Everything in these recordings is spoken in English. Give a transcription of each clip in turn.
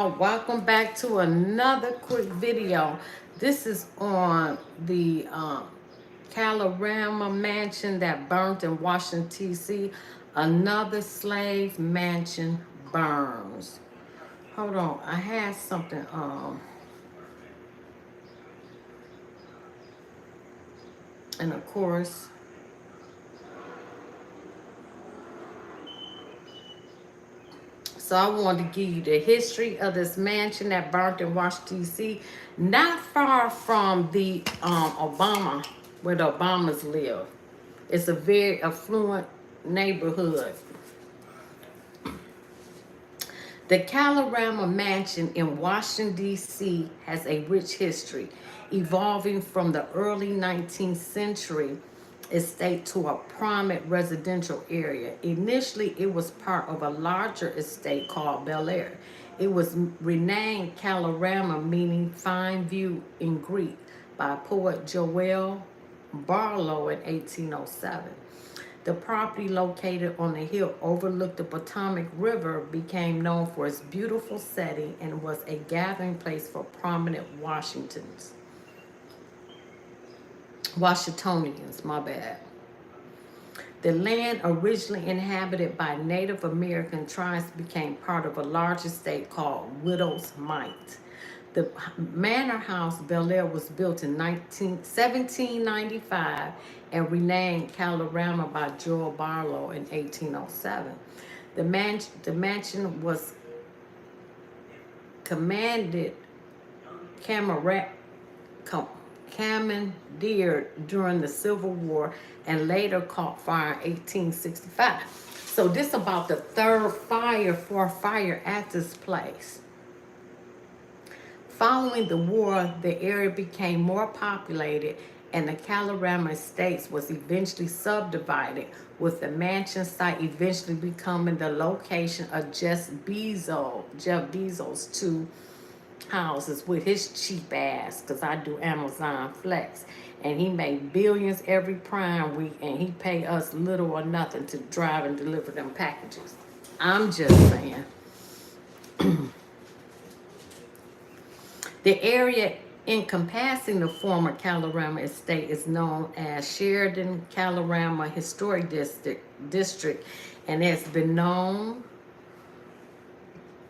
Welcome back to another quick video. This is on the KALORAMA mansion that burnt in Washington, D.C. Another slave mansion burns. Hold on, I had something. And of course, so I wanted to give you the history of this mansion that burnt in Washington, D.C., not far from the Obama, where the Obamas live. It's a very affluent neighborhood. The KALORAMA mansion in Washington, D.C. has a rich history, evolving from the early 19th century estate to a prominent residential area. Initially, it was part of a larger estate called Bel Air. It was renamed KALORAMA, meaning fine view in Greek, by poet Joel Barlow in 1807. The property, located on a hill overlooked the Potomac River, became known for its beautiful setting and was a gathering place for prominent Washingtonians, my bad. The land originally inhabited by Native American tribes became part of a large estate called Widow's Mite. The manor house Bel Air was built in 1795 and renamed KALORAMA by Joel Barlow in 1807. The mansion was commanded commandeered during the Civil War and later caught fire in 1865. So this about the fourth fire at this place. Following the war, the area became more populated and the KALORAMA estates was eventually subdivided, with the mansion site eventually becoming the location of Jeff Bezos' two houses with his cheap ass, because I do Amazon Flex. And he made billions every Prime week, and he pay us little or nothing to drive and deliver them packages. I'm just saying. The area encompassing the former KALORAMA estate is known as Sheridan KALORAMA Historic District and has been known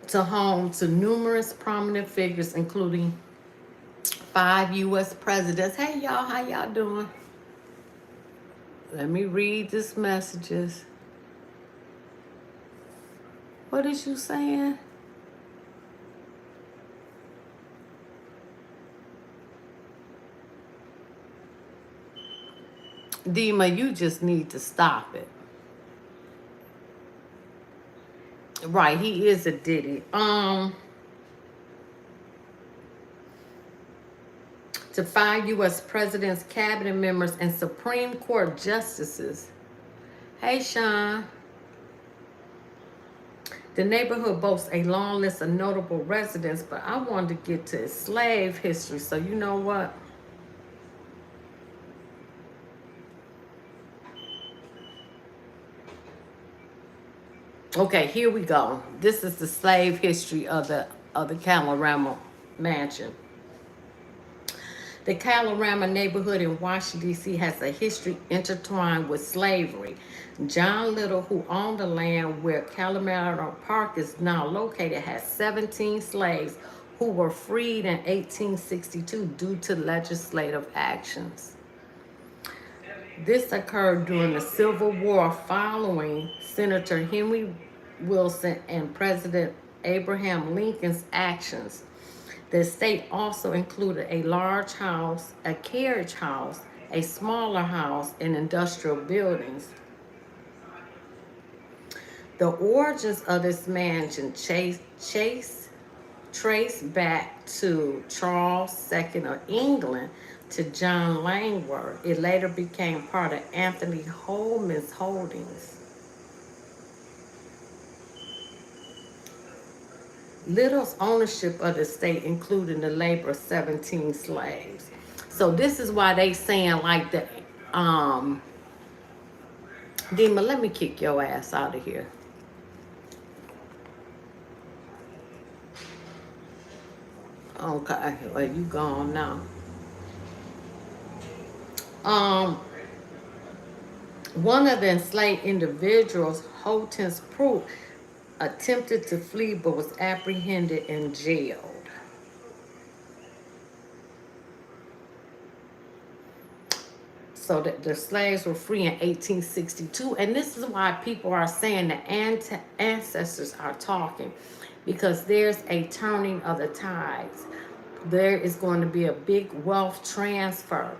to home to numerous prominent figures, including 5 U.S. presidents. Hey, y'all, how y'all doing? Let me read these messages. What is you saying? Dima, you just need to stop it. Right, he is a Diddy. To 5 U.S. presidents, cabinet members, and Supreme Court justices. Hey, Sean. The neighborhood boasts a long list of notable residents, but I wanted to get to its slave history, so you know what? Okay, here we go. This is the slave history of the KALORAMA mansion. The KALORAMA neighborhood in Washington, D.C. has a history intertwined with slavery. John Little, who owned the land where KALORAMA Park is now located, had 17 slaves who were freed in 1862 due to legislative actions. This occurred during the Civil War following Senator Henry Wilson and President Abraham Lincoln's actions. The estate also included a large house, a carriage house, a smaller house, and industrial buildings. The origins of this mansion trace back to Charles II of England to John Langworth. It later became part of Anthony Holman's holdings. Little's ownership of the estate included the labor of 17 slaves. So this is why they saying like the Dima, let me kick your ass out of here. Okay, well, you gone now. Um, One of the enslaved individuals, Holton's Proof, attempted to flee but was apprehended and jailed. So that the slaves were free in 1862. And this is why people are saying the ancestors are talking, because there's a turning of the tides. There is going to be a big wealth transfer.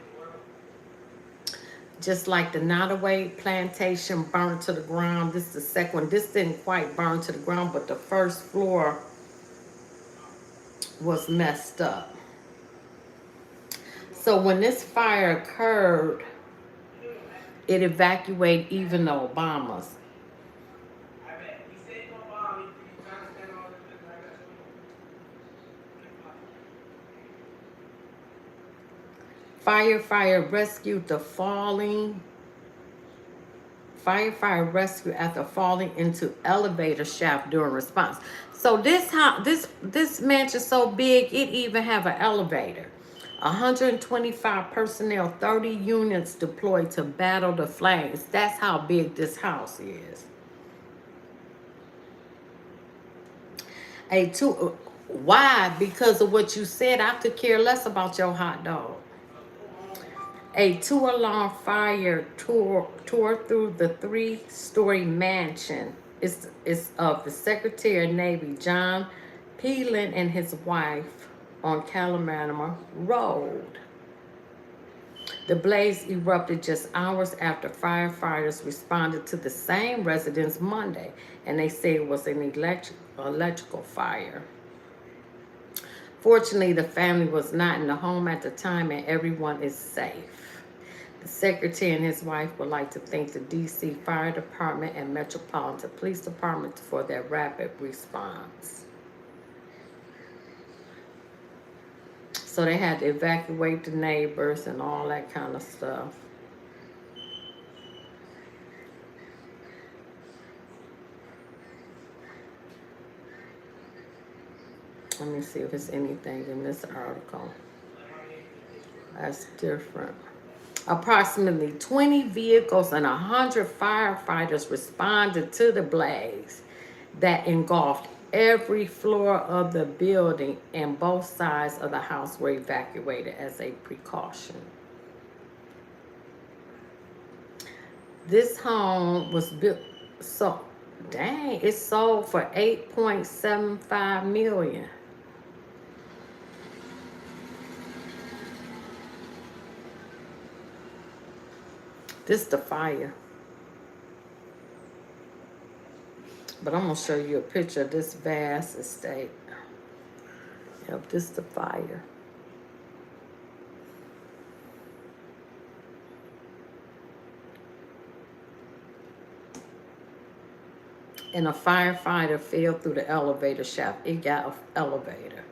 Just like the Nottoway plantation burned to the ground. This is the second one. This didn't quite burn to the ground, but the first floor was messed up. So when this fire occurred, it evacuated even the Obamas. Firefighter rescue after falling into elevator shaft during response. So this mansion so big it even have an elevator. 125 personnel, 30 units deployed to battle the flames. That's how big this house is. Why? Because of what you said. I could care less about your hot dog. A two-alarm fire tore through the three-story mansion. It's of the Secretary of Navy John Peeland and his wife on KALORAMA Road. The blaze erupted just hours after firefighters responded to the same residence Monday, and they say it was an electrical fire. Fortunately, the family was not in the home at the time and everyone is safe. The secretary and his wife would like to thank the D.C. Fire Department and Metropolitan Police Department for their rapid response. So they had to evacuate the neighbors and all that kind of stuff. Let me see if there's anything in this article that's different. Approximately 20 vehicles and 100 firefighters responded to the blaze that engulfed every floor of the building, and both sides of the house were evacuated as a precaution. This home was built, so dang, it sold for $8.75 million. This the fire. But I'm gonna show you a picture of this vast estate. Yep, this the fire. And a firefighter fell through the elevator shaft. It got an elevator.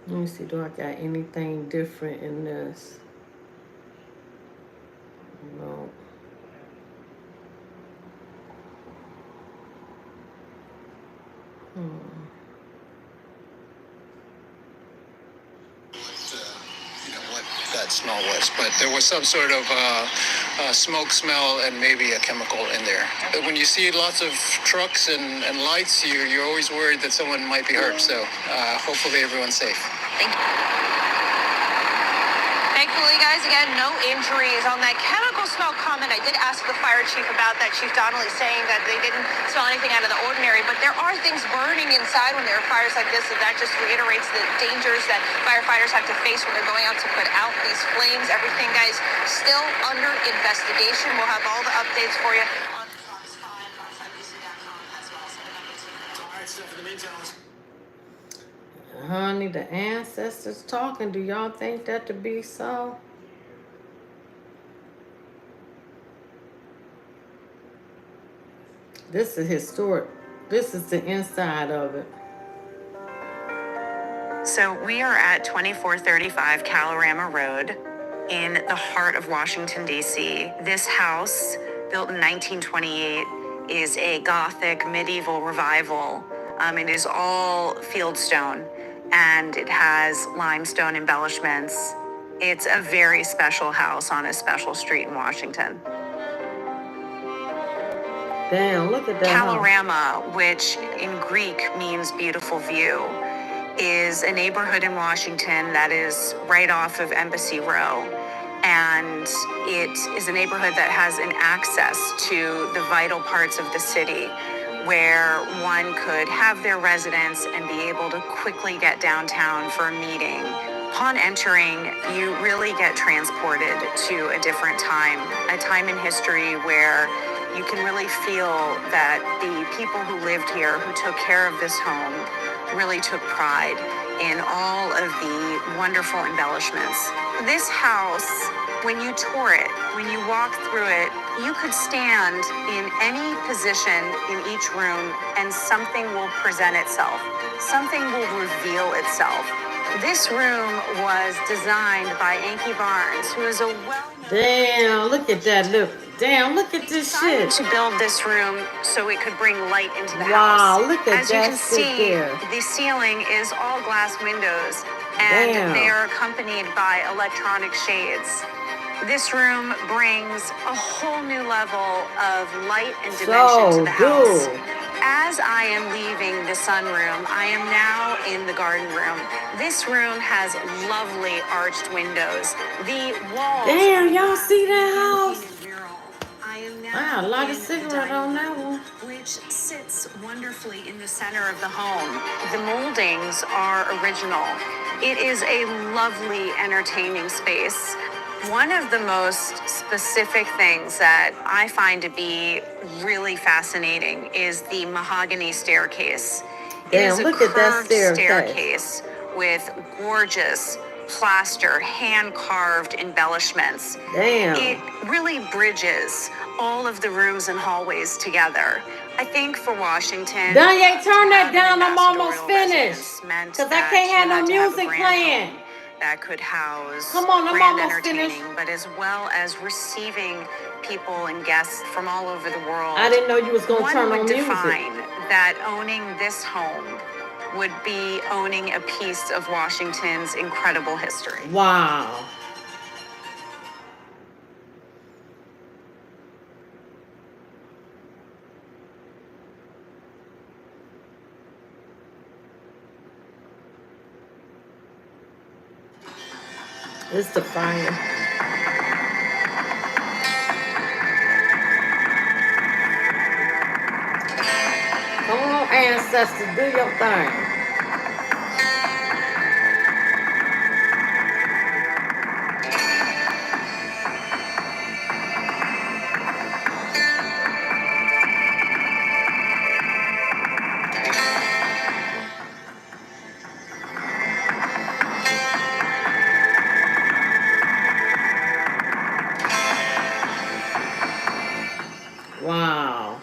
Let me see, do I got anything different in this? No. What that smell was, but there was some sort of smoke smell and maybe a chemical in there. But when you see lots of trucks and lights, you're always worried that someone might be hurt. So hopefully everyone's safe. Thank you. Thankfully, guys, again, no injuries. On that chemical smell comment, I did ask the fire chief about that. Chief Donnelly saying that they didn't smell anything out of the ordinary, but there are things burning inside when there are fires like this, and that just reiterates the dangers that firefighters have to face when they're going out to put out these flames. Everything, guys, still under investigation. We'll have all the updates for you on Fox 5, fox5bc.com, as well as the numbers. All right, so for the meantime, Honey, the ancestors talking. Do y'all think that to be so? This is historic. This is the inside of it. So we are at 2435 KALORAMA Road. in the heart of Washington, D.C. This house, built in 1928, is a Gothic medieval revival. It is all fieldstone, and it has limestone embellishments. It's a very special house on a special street in Washington. Damn, look at that house. KALORAMA, which in Greek means beautiful view, is a neighborhood in Washington that is right off of Embassy Row. And it is a neighborhood that has an access to the vital parts of the city where one could have their residence and be able to quickly get downtown for a meeting. Upon entering, you really get transported to a different time, a time in history where you can really feel that the people who lived here, who took care of this home, really took pride in all of the wonderful embellishments. This house, when you tour it, when you walk through it, you could stand in any position in each room and something will present itself. Something will reveal itself. This room was designed by Anki Barnes, who is a well-known... Damn, look at that. Damn, look at this shit. To build this room so it could bring light into the house. Wow, look at As that you can see, there. the ceiling is all glass windows, and Damn. they are accompanied by electronic shades. This room brings a whole new level of light and dimension to the house. As I am leaving the sunroom, I am now in the garden room. This room has lovely arched windows. The walls... Damn, y'all see that house? I am now Wow, a lot of in the cigarette on that one. which sits wonderfully in the center of the home. The moldings are original. It is a lovely, entertaining space. One of the most specific things that I find to be really fascinating is the mahogany staircase. It is Damn, a look at that curved staircase with gorgeous plaster, hand-carved embellishments. Damn. It really bridges all of the rooms and hallways together. I think for Washington... Danye, turn that to have down. an I'm almost ambassadorial finished. residence meant Because I that can't you have no had to have a music grand playing. home that could house Come on, I'm grand almost entertaining, finished. but as well as receiving people and guests from all over the world. I didn't know you was going to One turn would on music. define that owning this home would be owning a piece of Washington's incredible history. Wow. It's the fire. Come on, ancestors, do your thing. Wow.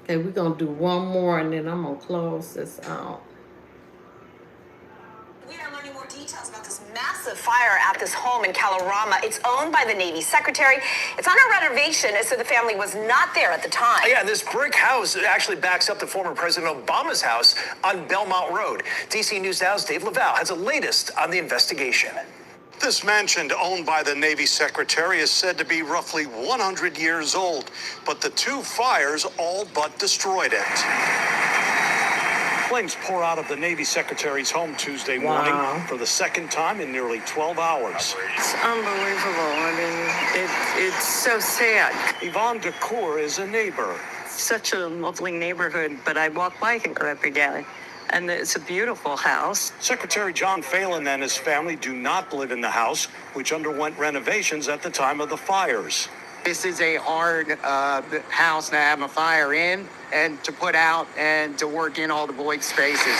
Okay, we're going to do one more and then I'm going to close this out. We are learning more details about this massive fire at this home in KALORAMA. It's owned by the Navy Secretary. It's under renovation, so the family was not there at the time. Yeah, this brick house actually backs up to former President Obama's house on Belmont Road. DC News Now's Dave Lavelle has the latest on the investigation. This mansion, owned by the Navy Secretary, is said to be roughly 100 years old, but the two fires all but destroyed it. Flames pour out of the Navy Secretary's home Tuesday morning for the second time in nearly 12 hours. It's unbelievable. I mean, it's so sad. Yvonne DeCour is a neighbor. Such a lovely neighborhood, but I walk by here every day. And it's a beautiful house. Secretary John Phelan and his family do not live in the house, which underwent renovations at the time of the fires. This is a hard house to have a fire in and to put out and to work in all the void spaces.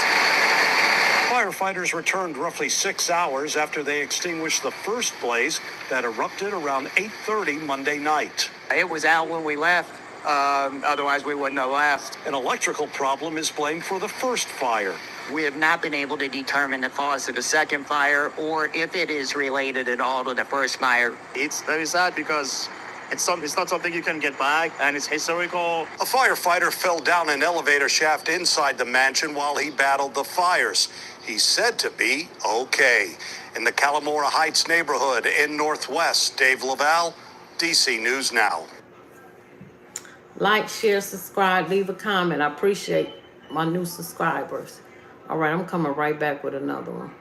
Firefighters returned roughly 6 hours after they extinguished the first blaze that erupted around 8:30 Monday night. It was out when we left. Otherwise, we wouldn't have left. An electrical problem is blamed for the first fire. We have not been able to determine the cause of the second fire or if it is related at all to the first fire. It's very sad because it's not something you can get back, and it's historical. A firefighter fell down an elevator shaft inside the mansion while he battled the fires. He's said to be okay. In the KALORAMA Heights neighborhood in Northwest, Dave Laval, DC News Now. Like, share, subscribe, leave a comment. I appreciate my new subscribers. All right, I'm coming right back with another one.